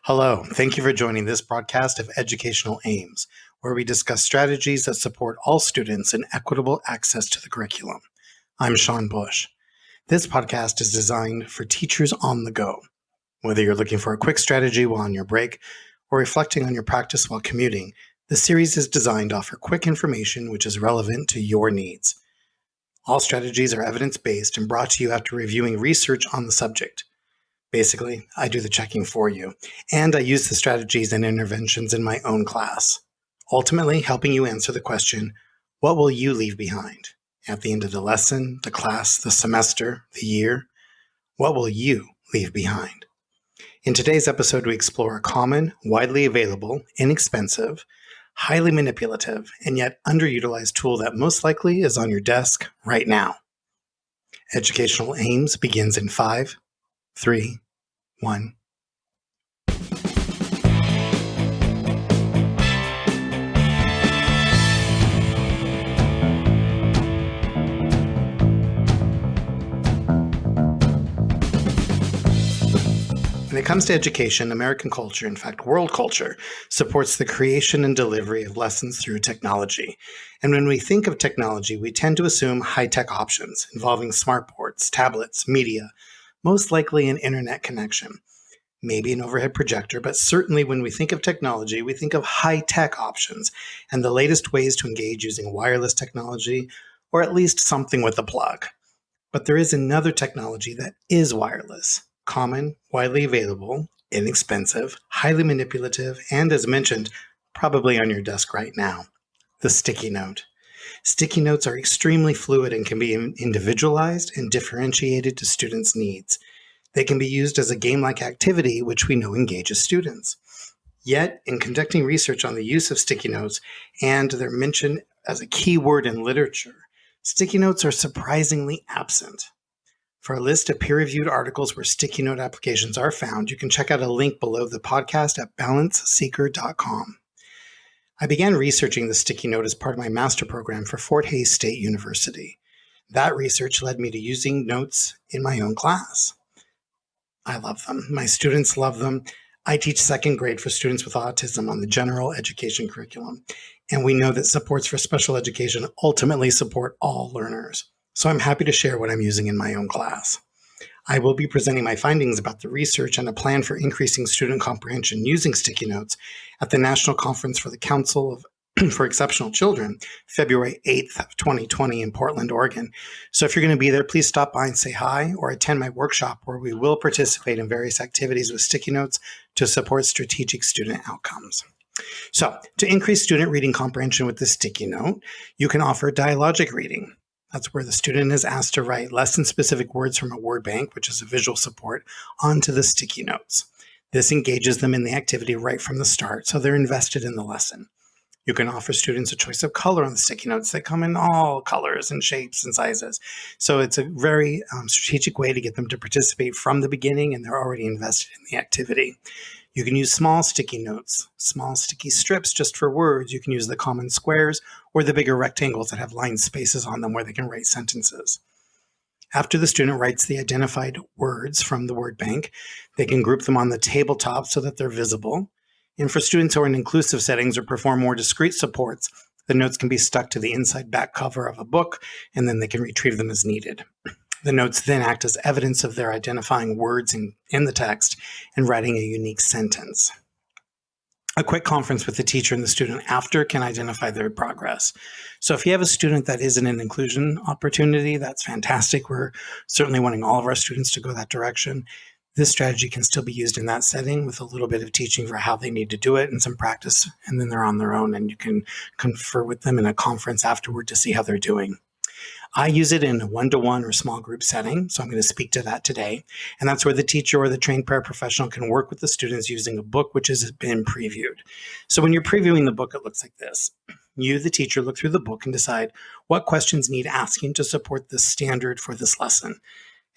Hello, thank you for joining this broadcast of Educational Aims, where we discuss strategies that support all students in equitable access to the curriculum. I'm Shawn Bush. This podcast is designed for teachers on the go. Whether you're looking for a quick strategy while on your break or reflecting on your practice while commuting, the series is designed to offer quick information which is relevant to your needs. All strategies are evidence-based and brought to you after reviewing research on the subject. Basically, I do the checking for you, and I use the strategies and interventions in my own class, ultimately helping you answer the question, what will you leave behind? At the end of the lesson, the class, the semester, the year, what will you leave behind? In today's episode, we explore a common, widely available, inexpensive, highly manipulative, and yet underutilized tool that most likely is on your desk right now. Educational Aims begins in 5, 3, 1. When it comes to education, American culture, in fact, world culture, supports the creation and delivery of lessons through technology. And when we think of technology, we tend to assume high-tech options involving smartboards, tablets, media, most likely an internet connection, maybe an overhead projector, but certainly when we think of technology, we think of high-tech options and the latest ways to engage using wireless technology, or at least something with a plug. But there is another technology that is wireless, common, widely available, inexpensive, highly manipulative, and as mentioned, probably on your desk right now, the sticky note. Sticky notes are extremely fluid and can be individualized and differentiated to students' needs. They can be used as a game-like activity, which we know engages students. Yet, in conducting research on the use of sticky notes and their mention as a key word in literature, sticky notes are surprisingly absent. For a list of peer-reviewed articles where sticky note applications are found, you can check out a link below the podcast at balanceseeker.com. I began researching the sticky note as part of my master program for Fort Hays State University. That research led me to using notes in my own class. I love them. My students love them. I teach second grade for students with autism on the general education curriculum, and we know that supports for special education ultimately support all learners. So I'm happy to share what I'm using in my own class. I will be presenting my findings about the research and a plan for increasing student comprehension using sticky notes at the National Conference for the Council for Exceptional Children, February 8th, 2020 in Portland, Oregon. So if you're going to be there, please stop by and say hi or attend my workshop where we will participate in various activities with sticky notes to support strategic student outcomes. So to increase student reading comprehension with the sticky note, you can offer dialogic reading. That's where the student is asked to write lesson-specific words from a word bank, which is a visual support, onto the sticky notes. This engages them in the activity right from the start, so they're invested in the lesson. You can offer students a choice of color on the sticky notes. They come in all colors and shapes and sizes. So it's a very strategic way to get them to participate from the beginning, and they're already invested in the activity. You can use small sticky notes, small sticky strips just for words. You can use the common squares or the bigger rectangles that have lined spaces on them where they can write sentences. After the student writes the identified words from the word bank, they can group them on the tabletop so that they're visible. And for students who are in inclusive settings or perform more discrete supports, the notes can be stuck to the inside back cover of a book, and then they can retrieve them as needed. The notes then act as evidence of their identifying words in the text and writing a unique sentence. A quick conference with the teacher and the student after can identify their progress. So if you have a student that is in an inclusion opportunity, that's fantastic. We're certainly wanting all of our students to go that direction. This strategy can still be used in that setting with a little bit of teaching for how they need to do it and some practice, and then they're on their own and you can confer with them in a conference afterward to see how they're doing. I use it in a one-to-one or small group setting, so I'm going to speak to that today. And that's where the teacher or the trained paraprofessional can work with the students using a book which has been previewed. So when you're previewing the book, it looks like this. You, the teacher, look through the book and decide what questions need asking to support the standard for this lesson.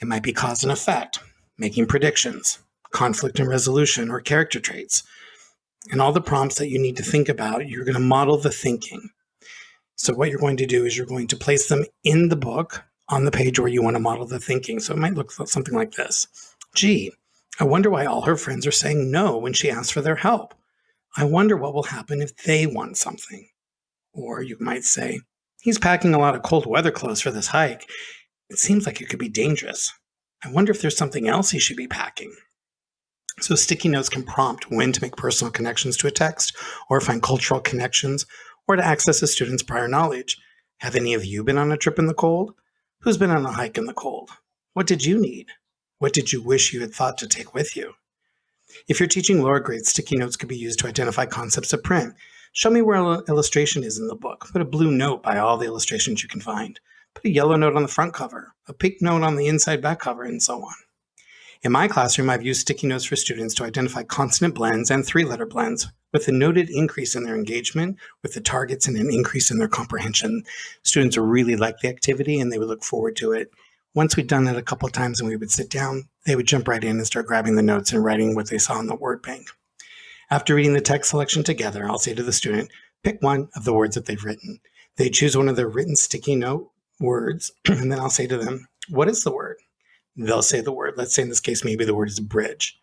It might be cause and effect, making predictions, conflict and resolution, or character traits. And all the prompts that you need to think about, you're going to model the thinking. So what you're going to do is you're going to place them in the book on the page where you want to model the thinking. So it might look something like this. Gee, I wonder why all her friends are saying no when she asks for their help. I wonder what will happen if they want something. Or you might say, he's packing a lot of cold weather clothes for this hike. It seems like it could be dangerous. I wonder if there's something else he should be packing. So sticky notes can prompt when to make personal connections to a text, or find cultural connections, or to access a student's prior knowledge. Have any of you been on a trip in the cold? Who's been on a hike in the cold? What did you need? What did you wish you had thought to take with you? If you're teaching lower grades, sticky notes could be used to identify concepts of print. Show me where an illustration is in the book. Put a blue note by all the illustrations you can find. Put a yellow note on the front cover, a pink note on the inside back cover, and so on. In my classroom, I've used sticky notes for students to identify consonant blends and three-letter blends, with a noted increase in their engagement with the targets and an increase in their comprehension. Students really liked the activity and they would look forward to it. Once we'd done it a couple of times and we would sit down, they would jump right in and start grabbing the notes and writing what they saw in the word bank. After reading the text selection together, I'll say to the student, pick one of the words that they've written. They choose one of their written sticky note words, and then I'll say to them, what is the word? They'll say the word. Let's say in this case, maybe the word is bridge.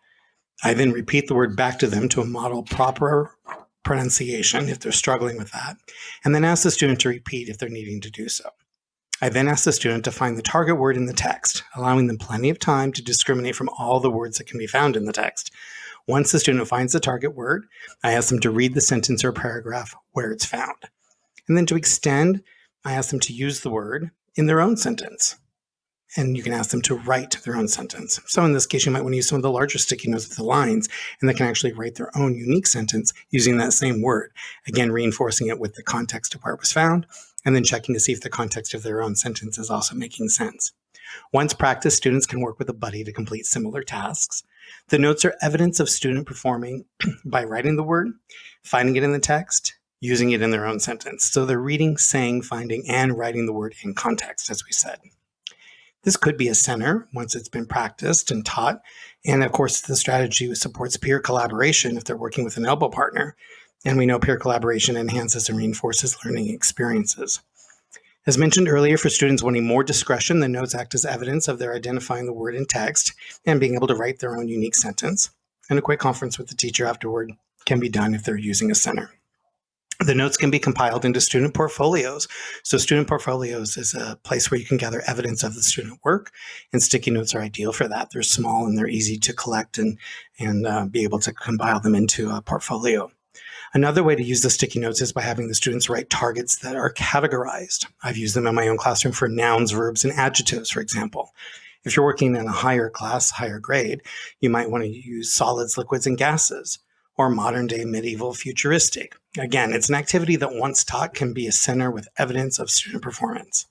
I then repeat the word back to them to model proper pronunciation if they're struggling with that, and then ask the student to repeat if they're needing to do so. I then ask the student to find the target word in the text, allowing them plenty of time to discriminate from all the words that can be found in the text. Once the student finds the target word, I ask them to read the sentence or paragraph where it's found. And then to extend, I ask them to use the word in their own sentence. And you can ask them to write their own sentence. So in this case, you might want to use some of the larger sticky notes with the lines, and they can actually write their own unique sentence using that same word. Again, reinforcing it with the context of where it was found, and then checking to see if the context of their own sentence is also making sense. Once practiced, students can work with a buddy to complete similar tasks. The notes are evidence of student performing by writing the word, finding it in the text, using it in their own sentence. So they're reading, saying, finding, and writing the word in context, as we said. This could be a center once it's been practiced and taught. And of course, the strategy supports peer collaboration if they're working with an elbow partner. And we know peer collaboration enhances and reinforces learning experiences. As mentioned earlier, for students wanting more discretion, the notes act as evidence of their identifying the word in text and being able to write their own unique sentence. And a quick conference with the teacher afterward can be done if they're using a center. The notes can be compiled into student portfolios. So student portfolios is a place where you can gather evidence of the student work, and sticky notes are ideal for that. They're small and they're easy to collect and be able to compile them into a portfolio. Another way to use the sticky notes is by having the students write targets that are categorized. I've used them in my own classroom for nouns, verbs, and adjectives, for example. If you're working in a higher class, higher grade, you might want to use solids, liquids, and gases, or modern day, medieval, futuristic. Again, it's an activity that once taught can be a center with evidence of student performance.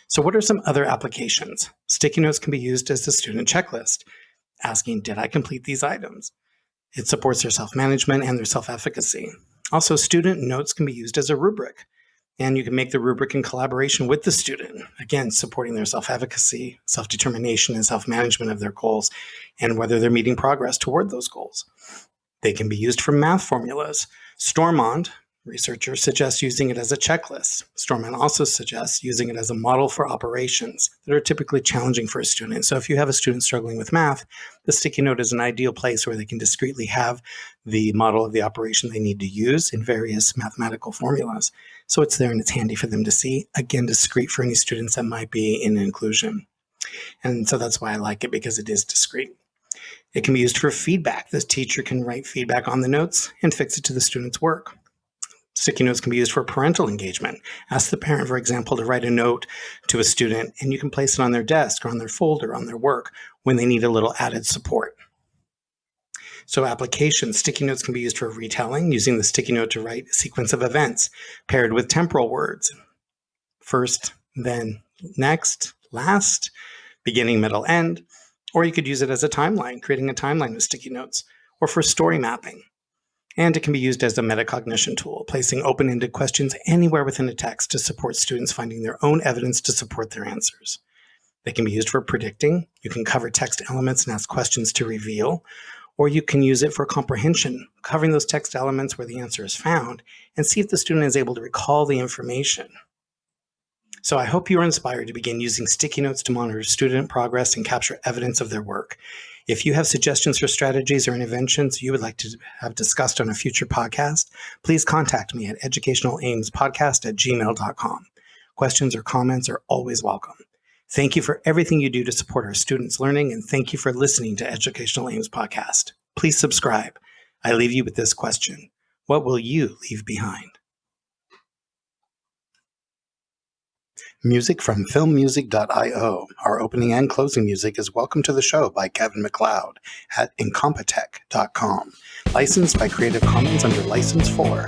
So what are some other applications? Sticky notes can be used as a student checklist, asking, did I complete these items? It supports their self-management and their self-efficacy. Also, student notes can be used as a rubric, and you can make the rubric in collaboration with the student, again, supporting their self-efficacy, self-determination, and self-management of their goals, and whether they're meeting progress toward those goals. They can be used for math formulas. Stormont, researchers, suggest using it as a checklist. Stormont also suggests using it as a model for operations that are typically challenging for a student. So if you have a student struggling with math, the sticky note is an ideal place where they can discreetly have the model of the operation they need to use in various mathematical formulas. So it's there and it's handy for them to see. Again, discreet for any students that might be in inclusion. And so that's why I like it, because it is discreet. It can be used for feedback. The teacher can write feedback on the notes and fix it to the student's work. Sticky notes can be used for parental engagement. Ask the parent, for example, to write a note to a student, and you can place it on their desk or on their folder on their work when they need a little added support. So applications, sticky notes can be used for retelling, using the sticky note to write a sequence of events paired with temporal words. First, then, next, last, beginning, middle, end. Or you could use it as a timeline, creating a timeline with sticky notes, or for story mapping. And it can be used as a metacognition tool, placing open-ended questions anywhere within a text to support students finding their own evidence to support their answers. They can be used for predicting. You can cover text elements and ask questions to reveal, or you can use it for comprehension, covering those text elements where the answer is found, and see if the student is able to recall the information. So I hope you are inspired to begin using sticky notes to monitor student progress and capture evidence of their work. If you have suggestions for strategies or interventions you would like to have discussed on a future podcast, please contact me at educationalaimspodcast@gmail.com. Questions or comments are always welcome. Thank you for everything you do to support our students' learning, and thank you for listening to Educational Aims Podcast. Please subscribe. I leave you with this question. What will you leave behind? Music from filmmusic.io. Our opening and closing music is Welcome to the Show by Kevin MacLeod at incompetech.com. Licensed by Creative Commons under License 4.